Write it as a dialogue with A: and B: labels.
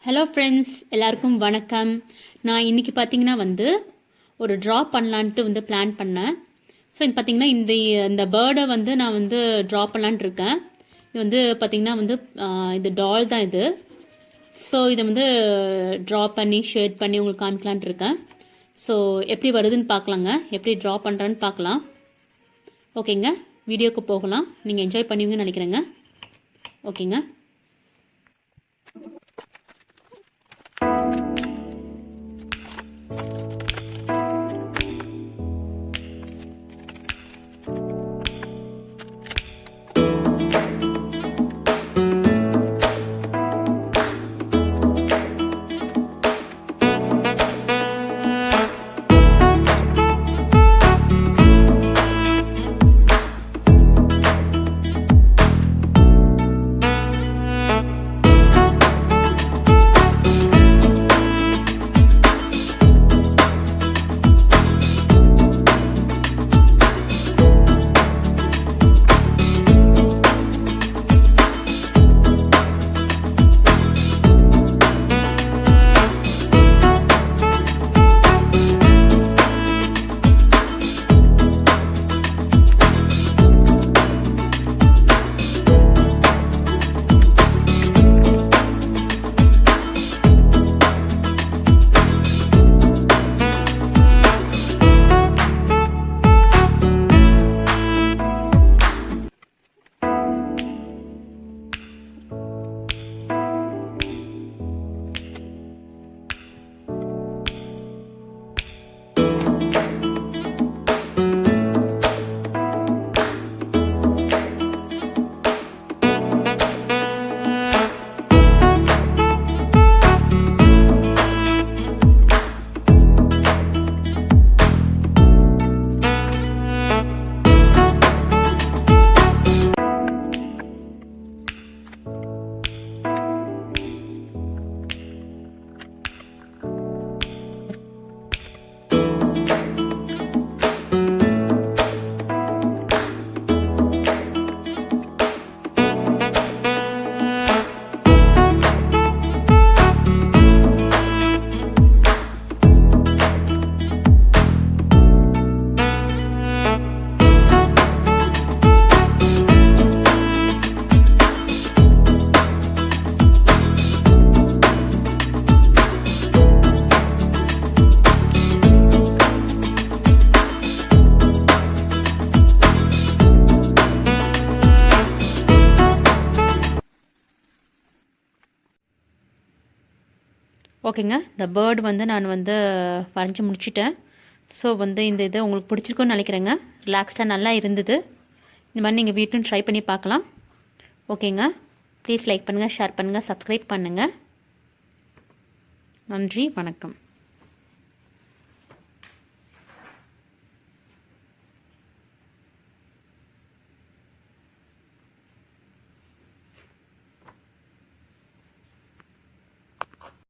A: Hello friends, எல்லாருக்கும் வணக்கம். நான் இன்றைக்கி பார்த்தீங்கன்னா ஒரு ட்ரா பண்ணலான்ட்டு பிளான் பண்ணேன். ஸோ இது பார்த்தீங்கன்னா இந்த பேர்டை நான் ட்ரா பண்ணலான்ட்டு இருக்கேன். இது பார்த்தீங்கன்னா இது டால் தான் இது. ஸோ இதை ட்ரா பண்ணி ஷேட் பண்ணி உங்களுக்கு காமிக்கலான்ட்டு இருக்கேன். ஸோ எப்படி வருதுன்னு பார்க்கலாங்க, எப்படி ட்ரா பண்ணுறேன்னு பார்க்கலாம். ஓகேங்க, வீடியோக்கு போகலாம். நீங்கள் என்ஜாய் பண்ணுவீங்கன்னு நினைக்கிறேங்க. ஓகேங்க. ஓகேங்க, இந்த பேர்டு நான் வரைஞ்சி முடிச்சிட்டேன். ஸோ இந்த இது உங்களுக்கு பிடிச்சிருக்குன்னு நினைக்கிறேங்க. ரிலாக்ஸ்டாக நல்லா இருந்தது. இந்த மாதிரி நீங்கள் வீட்டும் ட்ரை பண்ணி பார்க்கலாம். ஓகேங்க, ப்ளீஸ் லைக் பண்ணுங்கள், ஷேர் பண்ணுங்கள், சப்ஸ்கிரைப் பண்ணுங்கள். நன்றி, வணக்கம்.